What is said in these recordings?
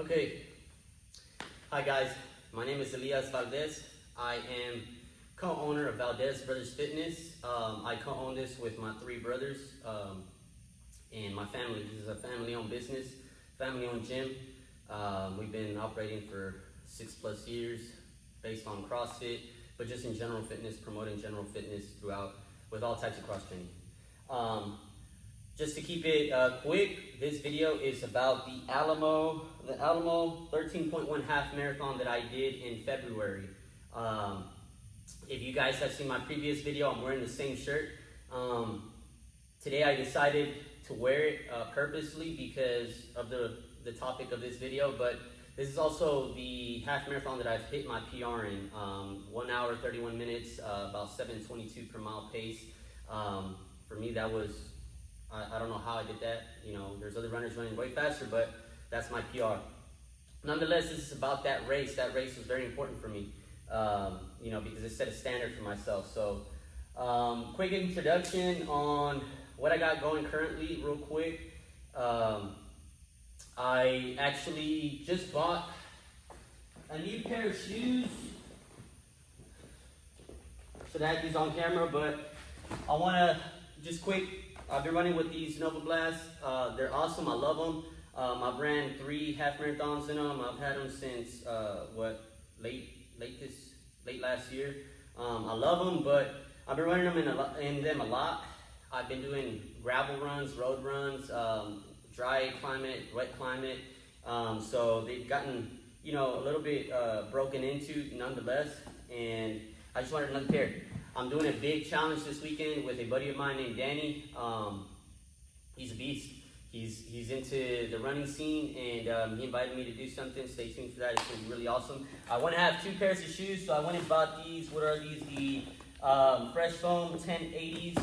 Okay, hi guys, my name is Elias Valdez. I am co-owner of Valdez Brothers Fitness. I co-own this with my three brothers and my family. This is a family-owned business, family-owned gym. We've been operating for 6+ years based on CrossFit, but just in general fitness, promoting general fitness throughout with all types of cross training. Just to keep it quick, this video is about the Alamo 13.1 half marathon that I did in February. If you guys have seen my previous video, I'm wearing the same shirt. Today I decided to wear it purposely because of the topic of this video, but this is also the half marathon that I've hit my PR in. 1 hour, 31 minutes, about 7:22 per mile pace. For me, that was, I don't know how I did that. You know, there's other runners running way faster, but that's my PR. Nonetheless, this is about that race. That race was very important for me, you know, because it set a standard for myself. So, quick introduction on what I got going currently, real quick. I actually just bought a new pair of shoes. Should I have these on camera, but I want to just quick. I've been running with these Nova Blasts. They're awesome. I love them. I've ran 3 half marathons in them. I've had them since late last year. I love them, but I've been running them in them a lot. I've been doing gravel runs, road runs, dry climate, wet climate. So they've gotten, you know, a little bit broken into nonetheless. And I just wanted another pair. I'm doing a big challenge this weekend with a buddy of mine named Danny. He's a beast. He's into the running scene, and he invited me to do something. Stay tuned for that. It's going to be really awesome. I want to have 2 pairs of shoes, so I went and bought these. What are these? The Fresh Foam 1080s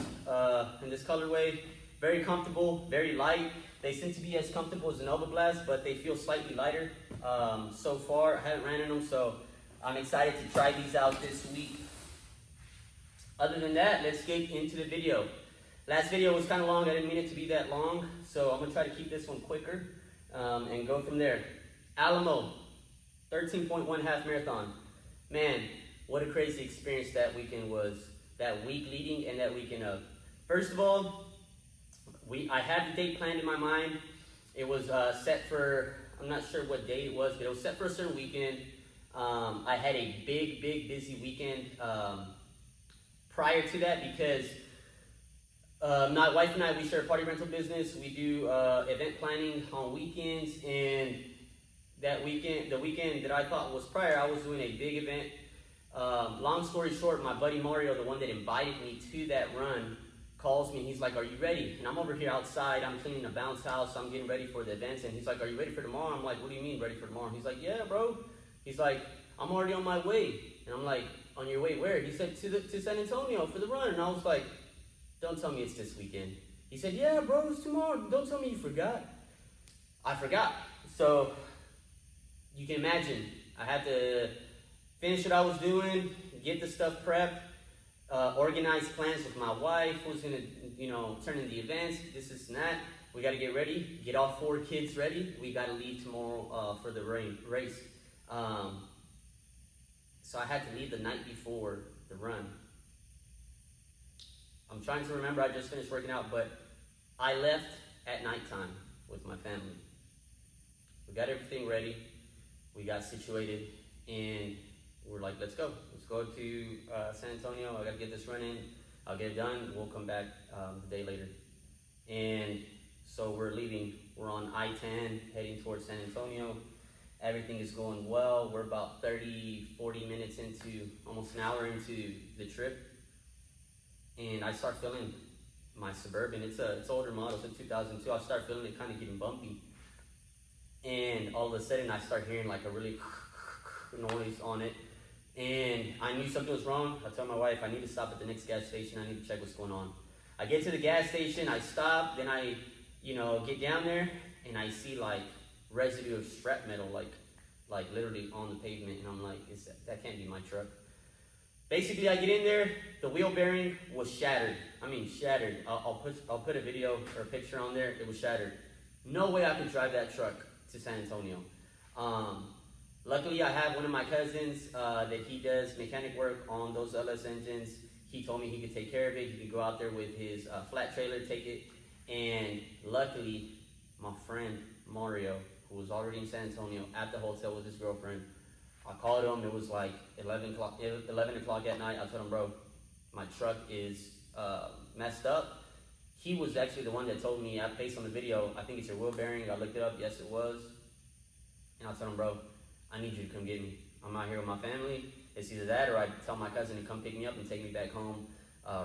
in this colorway. Very comfortable, very light. They seem to be as comfortable as the Nova Blast, but they feel slightly lighter. So far, I haven't ran in them, so I'm excited to try these out this week. Other than that, let's get into the video. Last video was kind of long. I didn't mean it to be that long, so I'm going to try to keep this one quicker and go from there. Alamo, 13.1 half marathon. Man, what a crazy experience that weekend was. That week leading and that weekend of. First of all, I had the date planned in my mind. It was set for, I'm not sure what day it was, but it was set for a certain weekend. I had a big busy weekend prior to that because my wife and I, we share a party rental business. We do event planning on weekends, and that weekend, the weekend that I thought was prior, I was doing a big event. Long story short, my buddy Mario, the one that invited me to that run, calls me and he's like, "Are you ready?" And I'm over here outside, I'm cleaning a bounce house, I'm getting ready for the events, and he's like, "Are you ready for tomorrow?" I'm like, "What do you mean ready for tomorrow?" He's like, "Yeah, bro." He's like, "I'm already on my way." And I'm like, "On your way where?" He said, to San Antonio for the run. And I was like, "Don't tell me it's this weekend." He said, "Yeah, bro, it's tomorrow. Don't tell me you forgot." I forgot. So you can imagine, I had to finish what I was doing, get the stuff prepped, organize plans with my wife, who's going to, you know, turn in the events, this and that. We got to get ready, get all 4 kids ready. We got to leave tomorrow for the race. So I had to leave the night before the run. I'm trying to remember, I just finished working out, but I left at nighttime with my family. We got everything ready, we got situated, and we're like, let's go. Let's go to San Antonio. I got to get this run in. I'll get it done. We'll come back the day later. And so we're leaving. We're on I-10 heading towards San Antonio. Everything is going well. We're about 40 minutes into, almost an hour into the trip. And I start feeling my Suburban. It's an older model, it's a 2002. I start feeling it kind of getting bumpy. And all of a sudden I start hearing like a really noise on it. And I knew something was wrong. I told my wife, I need to stop at the next gas station. I need to check what's going on. I get to the gas station, I stop, then I, you know, get down there, and I see like residue of scrap metal, like literally on the pavement, and I'm like, that can't be my truck. Basically, I get in there, the wheel bearing was shattered. I mean, shattered. I'll put a video or a picture on there. It was shattered. No way I could drive that truck to San Antonio. Luckily, I have one of my cousins that he does mechanic work on those LS engines. He told me he could take care of it. He could go out there with his flat trailer, take it. And luckily, my friend Mario, who was already in San Antonio at the hotel with his girlfriend, I called him. It was like 11 o'clock at night. I told him, bro, my truck is messed up. He was actually the one that told me, based on the video, I think it's your wheel bearing. I looked it up. Yes, it was. And I told him, bro, I need you to come get me. I'm out here with my family. It's either that or I tell my cousin to come pick me up and take me back home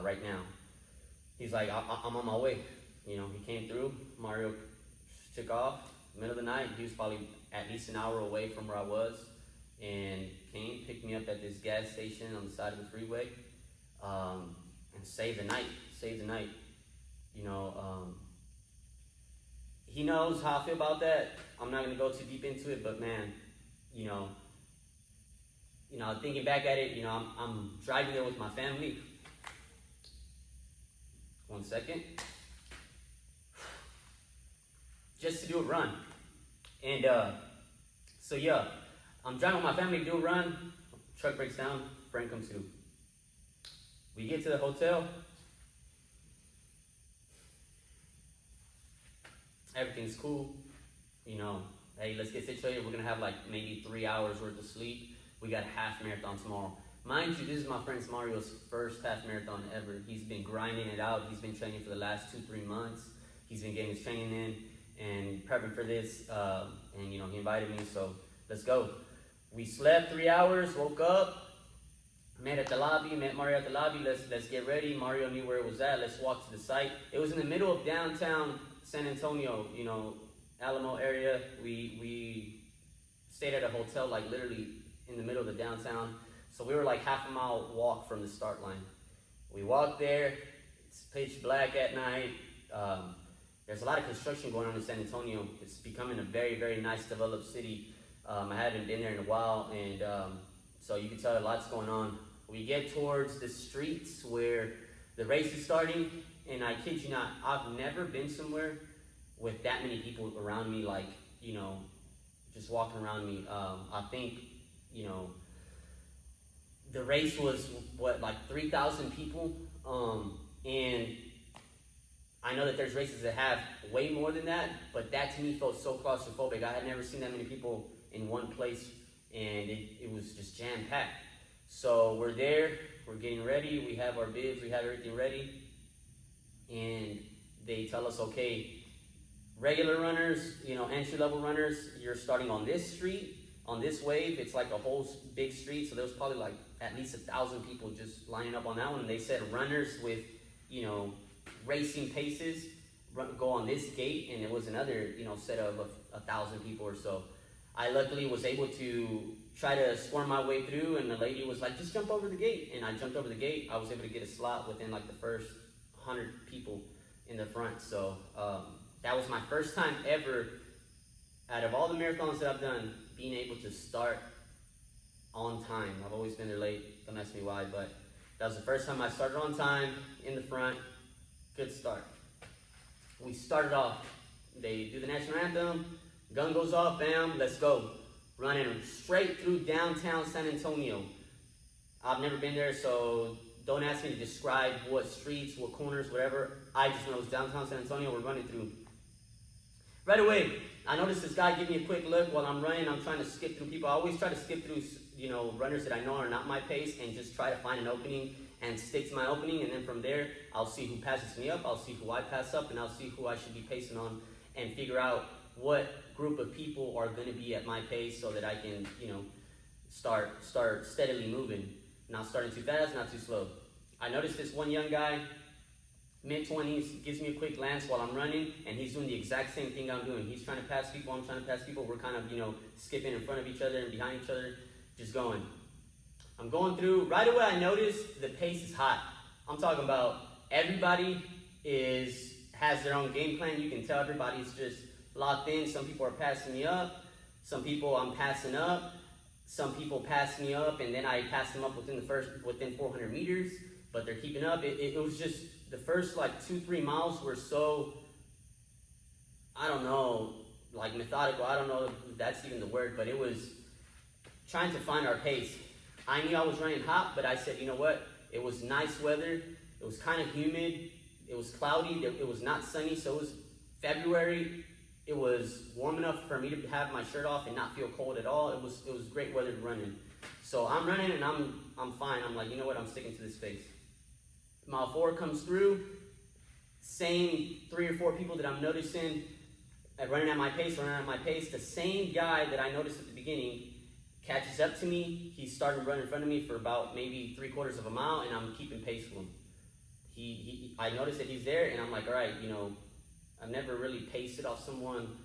right now. He's like, I'm on my way. You know, he came through. Mario took off. Middle of the night, he was probably at least an hour away from where I was, and came, picked me up at this gas station on the side of the freeway, and saved the night. You know, he knows how I feel about that. I'm not going to go too deep into it, but man, you know, thinking back at it, you know, I'm driving there with my family. 1 second. Just to do a run. And so yeah, I'm driving with my family to do a run. Truck breaks down, friend comes through. We get to the hotel. Everything's cool. You know, hey, let's get situated. We're gonna have like maybe 3 hours worth of sleep. We got a half marathon tomorrow. Mind you, this is my friend Mario's first half marathon ever. He's been grinding it out. He's been training for the last 2-3 months. He's been getting his training in and prepping for this, and you know, he invited me, so let's go. We slept 3 hours, woke up, met Mario at the lobby. Let's get ready. Mario knew where it was at. Let's walk to the site. It was in the middle of downtown San Antonio, you know, Alamo area. We stayed at a hotel like literally in the middle of the downtown, so we were like half a mile walk from the start line. We walked there. It's pitch black at night. There's a lot of construction going on in San Antonio. It's becoming a very, very nice developed city. I haven't been there in a while, and so you can tell a lot's going on. We get towards the streets where the race is starting, and I kid you not, I've never been somewhere with that many people around me, like, you know, just walking around me. I think, you know, the race was, like 3,000 people, and I know that there's races that have way more than that, but that to me felt so claustrophobic. I had never seen that many people in one place, and it was just jam-packed. So we're there, we're getting ready, we have our bibs, we have everything ready, and they tell us, okay, regular runners, you know, entry-level runners, you're starting on this street, on this wave. It's like a whole big street, so there was probably like at least 1,000 people just lining up on that one, and they said runners with, you know, racing paces go on this gate, and it was another, you know, set of 1,000 people or so. I luckily was able to try to squirm my way through, and the lady was like, just jump over the gate, and I jumped over the gate. I was able to get a slot within like the first 100 people in the front. So that was my first time ever, out of all the marathons that I've done, being able to start on time. I've always been there late, don't ask me why, but that was the first time I started on time in the front. Good start. We started off, they do the national anthem, gun goes off, bam, let's go. Running straight through downtown San Antonio. I've never been there, so don't ask me to describe what streets, what corners, whatever. I just know it's downtown San Antonio we're running through. Right away, I noticed this guy give me a quick look while I'm running. I'm trying to skip through people. I always try to skip through, you know, runners that I know are not my pace, and just try to find an opening and stick to my opening, and then from there, I'll see who passes me up, I'll see who I pass up, and I'll see who I should be pacing on, and figure out what group of people are going to be at my pace so that I can, you know, start steadily moving. Not starting too fast, not too slow. I noticed this one young guy, mid-20s, gives me a quick glance while I'm running, and he's doing the exact same thing I'm doing. He's trying to pass people, I'm trying to pass people. We're kind of, you know, skipping in front of each other and behind each other, just going. I'm going through. Right away, I noticed the pace is hot. I'm talking about everybody has their own game plan. You can tell everybody's just locked in. Some people are passing me up. Some people I'm passing up. Some people pass me up, and then I pass them up within 400 meters, but they're keeping up. It was just, the first like 2-3 miles were so, I don't know, like methodical. I don't know if that's even the word, but it was trying to find our pace. I knew I was running hot, but I said, you know what? It was nice weather. It was kind of humid. It was cloudy. It was not sunny, so it was February. It was warm enough for me to have my shirt off and not feel cold at all. It was great weather to run in. So I'm running and I'm fine. I'm like, you know what? I'm sticking to this pace. Mile 4 comes through. Same 3 or 4 people that I'm noticing running at my pace. The same guy that I noticed at the beginning catches up to me. He started running in front of me for about maybe 3/4 of a mile, and I'm keeping pace with him. I noticed that he's there, and I'm like, all right, you know, I've never really paced it off someone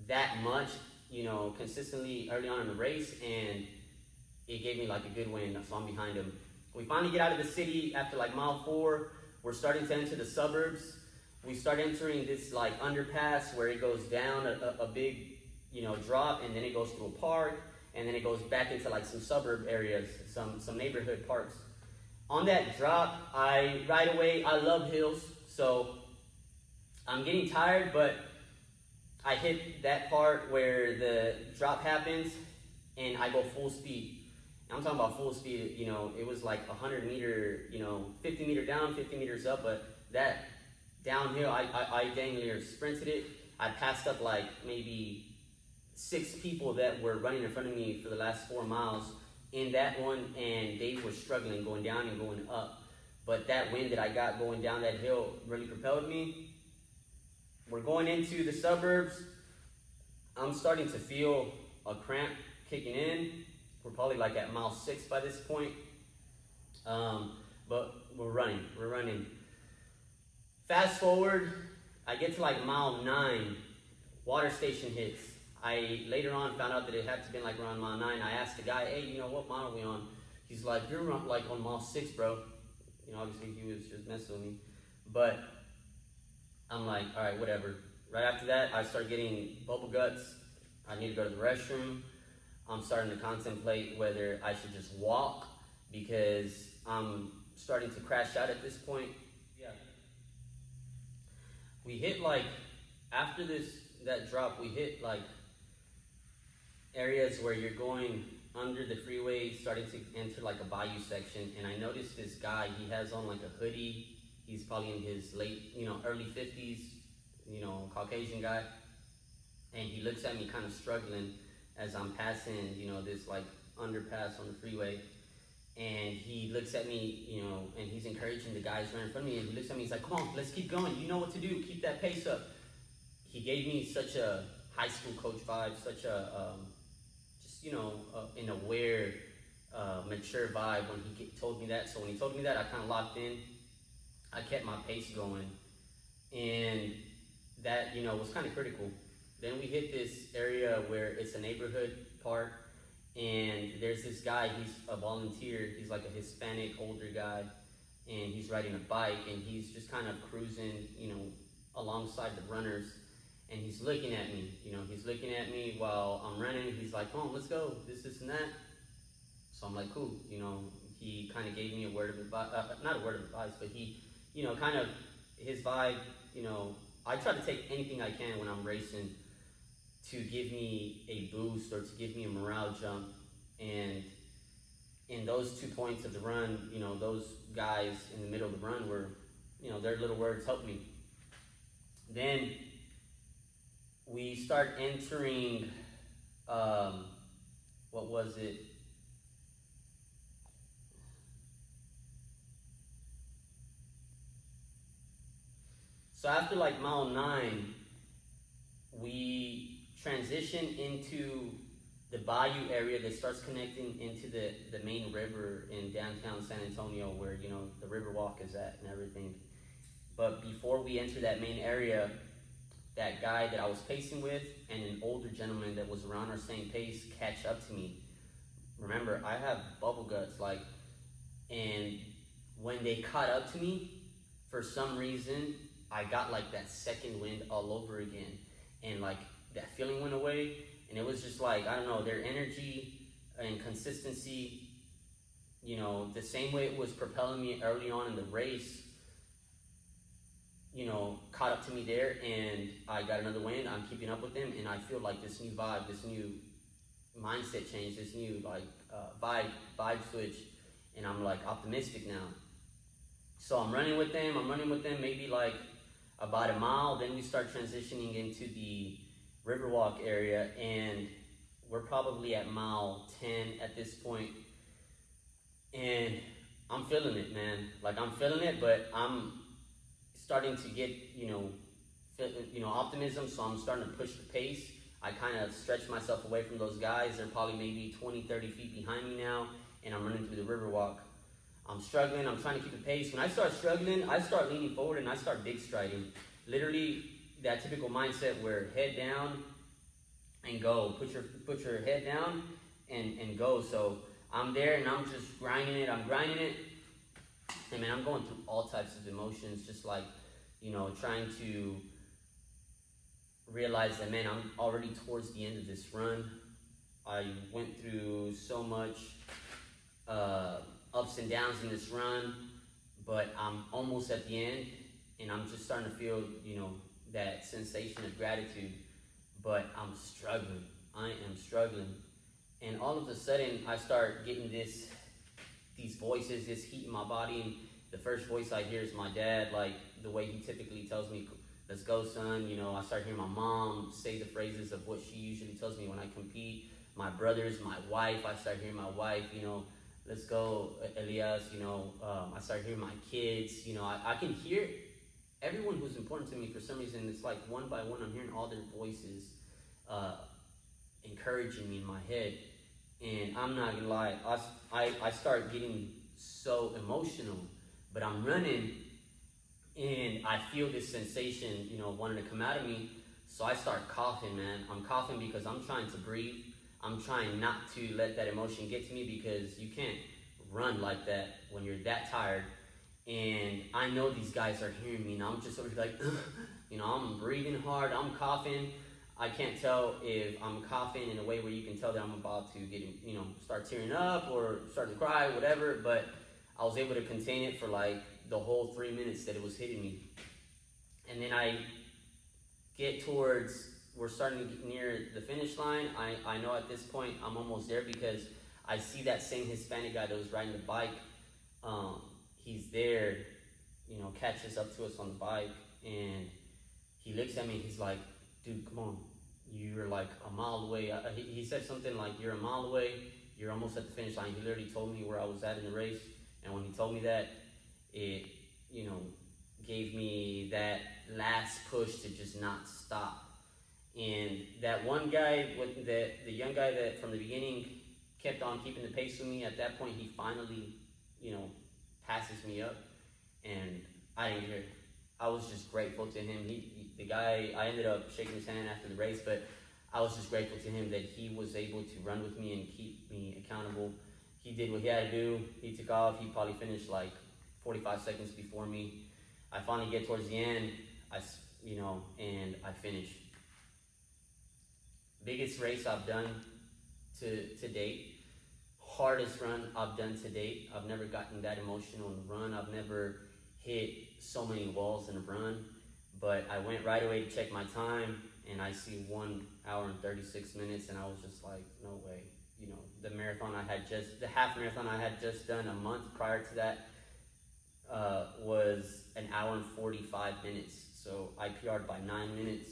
that much, you know, consistently early on in the race, and it gave me like a good win, so I'm behind him. We finally get out of the city after like mile 4. We're starting to enter the suburbs. We start entering this like underpass where it goes down a big, you know, drop, and then it goes through a park, and then it goes back into like some suburb areas, some neighborhood parks. On that drop, right away, I love hills, so I'm getting tired, but I hit that part where the drop happens, and I go full speed. I'm talking about full speed, you know, it was like 100 meter, you know, 50 meter down, 50 meters up, but that downhill, I dang near sprinted it. I passed up like maybe 6 people that were running in front of me for the last 4 miles in that one, and they were struggling going down and going up. But that wind that I got going down that hill really propelled me. We're going into the suburbs. I'm starting to feel a cramp kicking in. We're probably like at mile 6 by this point. But we're running. Fast forward, I get to like mile 9, water station hits. I later on found out that it had to have been like around mile 9. I asked the guy, hey, you know, what mile are we on? He's like, you're like on mile 6, bro. You know, obviously he was just messing with me. But I'm like, all right, whatever. Right after that, I start getting bubble guts. I need to go to the restroom. I'm starting to contemplate whether I should just walk because I'm starting to crash out at this point. Yeah. We hit like, after that drop, we hit like areas where you're going under the freeway, starting to enter like a bayou section. And I noticed this guy, he has on like a hoodie. He's probably in his late, you know, early 50s, you know, Caucasian guy. And he looks at me kind of struggling as I'm passing, you know, this like underpass on the freeway. And he looks at me, you know, and he's encouraging the guys right in front of me. And he looks at me, he's like, come on, let's keep going. You know what to do. Keep that pace up. He gave me such a high school coach vibe, such a, just, you know, an aware, mature vibe when he told me that. So when he told me that, I kind of locked in. I kept my pace going. And that, you know, was kind of critical. Then we hit this area where it's a neighborhood park, and there's this guy, he's a volunteer, he's like a Hispanic older guy, and he's riding a bike, and he's just kind of cruising, you know, alongside the runners, and he's looking at me, you know, he's looking at me while I'm running. He's like, come on, let's go, this and that. So I'm like, cool, you know, he kind of gave me a word of advice, not a word of advice, but he, you know, kind of, his vibe, you know, I try to take anything I can when I'm racing to give me a boost or to give me a morale jump. And in those 2 points of the run, you know, those guys in the middle of the run were, you know, their little words helped me. Then we start entering, what was it? So after like mile 9, we transition into the bayou area that starts connecting into the main river in downtown San Antonio, where, you know, the river walk is at and everything. But before we enter that main area, that guy that I was pacing with and an older gentleman that was around our same pace catch up to me. Remember, I have bubble guts, like, and when they caught up to me, for some reason, I got like that second wind all over again. And like, that feeling went away, and it was just like, I don't know, their energy and consistency, you know, the same way it was propelling me early on in the race caught up to me there, and I got another win. I'm keeping up with them, and I feel like this new vibe, this new mindset change, this new vibe switch, and I'm like optimistic now. So I'm running with them. Maybe like about a mile. Then we start transitioning into the Riverwalk area, and we're probably at mile 10 at this point, and I'm feeling it, man. Like I'm feeling it, but I'm starting to get optimism. So I'm starting to push the pace. I kind of stretch myself away from those guys. They're probably maybe 20, 30 feet behind me now, and I'm running through the Riverwalk. I'm struggling. I'm trying to keep the pace. When I start struggling, I start leaning forward and I start big striding. Literally, that typical mindset where head down and go. Put your head down and go. So I'm there and I'm just grinding it. And man, I'm going through all types of emotions, just like, trying to realize that, man, I'm already towards the end of this run. I went through so much ups and downs in this run, but I'm almost at the end, and I'm just starting to feel, that sensation of gratitude, but I'm struggling. I am struggling. And all of a sudden, I start getting these voices, this heat in my body, and the first voice I hear is my dad, like the way he typically tells me, let's go, son. I start hearing my mom say the phrases of what she usually tells me when I compete. My brothers, my wife, I start hearing my wife, let's go, Elias, I start hearing my kids, I can hear everyone who's important to me. For some reason, it's like one by one, I'm hearing all their voices encouraging me in my head. And I'm not gonna lie, I start getting so emotional, but I'm running and I feel this sensation, wanting to come out of me. So I start coughing, man. I'm coughing because I'm trying to breathe. I'm trying not to let that emotion get to me, because you can't run like that when you're that tired. And I know these guys are hearing me, and I'm just sort of like, I'm breathing hard, I'm coughing. I can't tell if I'm coughing in a way where you can tell that I'm about to get, start tearing up or start to cry, whatever. But I was able to contain it for like the whole 3 minutes that it was hitting me. And then I get we're starting to get near the finish line. I know at this point I'm almost there, because I see that same Hispanic guy that was riding the bike. He's there, catches up to us on the bike, and he looks at me. He's like, dude, come on. You're like a mile away. He said something like, you're a mile away. You're almost at the finish line. He literally told me where I was at in the race. And when he told me that, it, gave me that last push to just not stop. And that one guy, the young guy that from the beginning kept on keeping the pace with me, at that point he finally, passes me up, and I didn't hear it. I was just grateful to him. The guy, I ended up shaking his hand after the race, but I was just grateful to him that he was able to run with me and keep me accountable. He did what he had to do. He took off. He probably finished like 45 seconds before me. I finally get towards the end, and I finish. Biggest race I've done to date. Hardest run I've done to date. I've never gotten that emotional in a run. I've never hit so many walls in a run. But I went right away to check my time, and I see 1 hour and 36 minutes, and I was just like, no way. The half marathon I had just done a month prior to that was an hour and 45 minutes. So I PR'd by 9 minutes.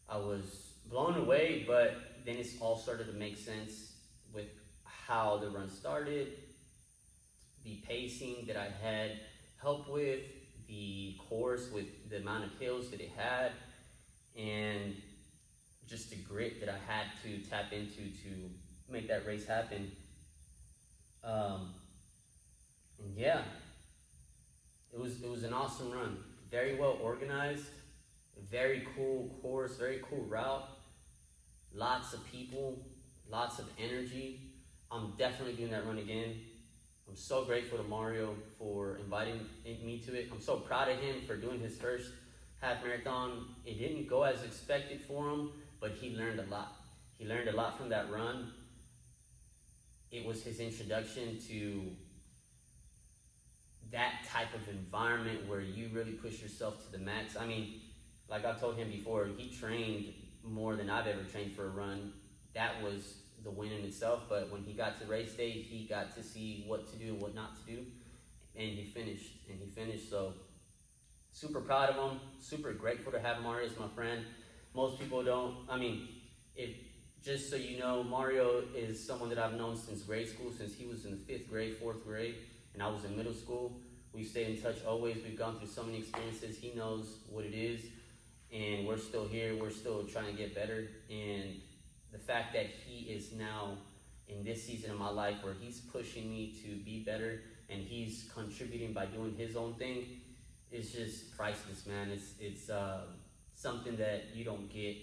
I was blown away, but then it's all started to make sense with how the run started, the pacing that I had help with, the course with the amount of hills that it had, and just the grit that I had to tap into to make that race happen. And yeah, it was an awesome run. Very well organized, very cool course, very cool route, lots of people, lots of energy. I'm definitely doing that run again. I'm so grateful to Mario for inviting me to it. I'm so proud of him for doing his first half marathon. It didn't go as expected for him, but he learned a lot. He learned a lot from that run. It was his introduction to that type of environment where you really push yourself to the max. I mean, like I told him before, he trained more than I've ever trained for a run. That was the win in itself. But when he got to race day, he got to see what to do and what not to do, and he finished. So super proud of him. Super grateful to have Mario as my friend. Most people don't. I mean, if just so you know, Mario is someone that I've known since grade school, since he was in the 5th grade, 4th grade, and I was in middle school. We stayed in touch always. We've gone through so many experiences. He knows what it is, and we're still here. We're still trying to get better. And the fact that he is now in this season of my life where he's pushing me to be better and he's contributing by doing his own thing is just priceless, man. It's something that you don't get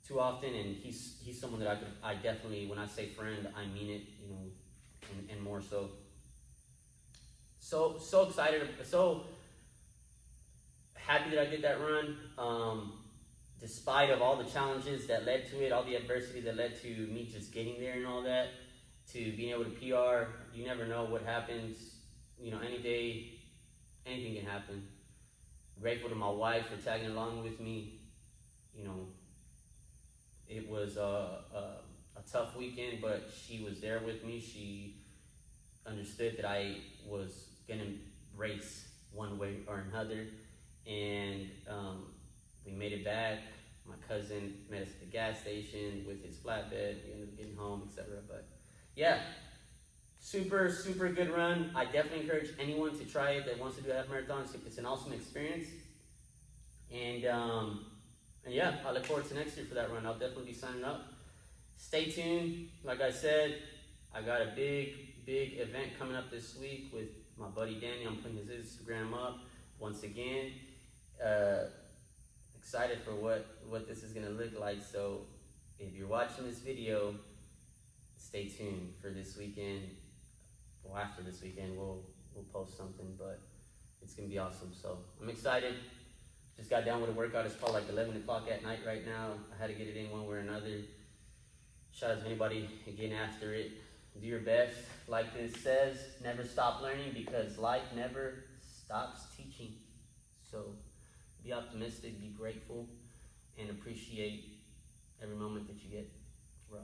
too often, and he's someone that I definitely, when I say friend, I mean it, and more so. So excited, so happy that I did that run. Despite of all the challenges that led to it, all the adversity that led to me just getting there and all that, to being able to PR, you never know what happens. Any day, anything can happen. Grateful to my wife for tagging along with me. It was a tough weekend, but she was there with me. She understood that I was going to race one way or another, and we made it back. My cousin met us at the gas station with his flatbed. We ended up getting home, etc. But yeah, super, super good run. I definitely encourage anyone to try it that wants to do a half marathon. It's an awesome experience. And yeah, I look forward to next year for that run. I'll definitely be signing up. Stay tuned. Like I said, I got a big event coming up this week with my buddy Danny. I'm putting his Instagram up once again. Excited for what this is going to look like. So if you're watching this video, stay tuned for this weekend. Well, after this weekend, we'll post something, but it's going to be awesome. So I'm excited. Just got done with a workout. It's probably like 11 o'clock at night right now. I had to get it in one way or another. Shout out to anybody getting after it. Do your best. Like this says, never stop learning, because life never stops teaching. So be optimistic, be grateful, and appreciate every moment that you get. Right.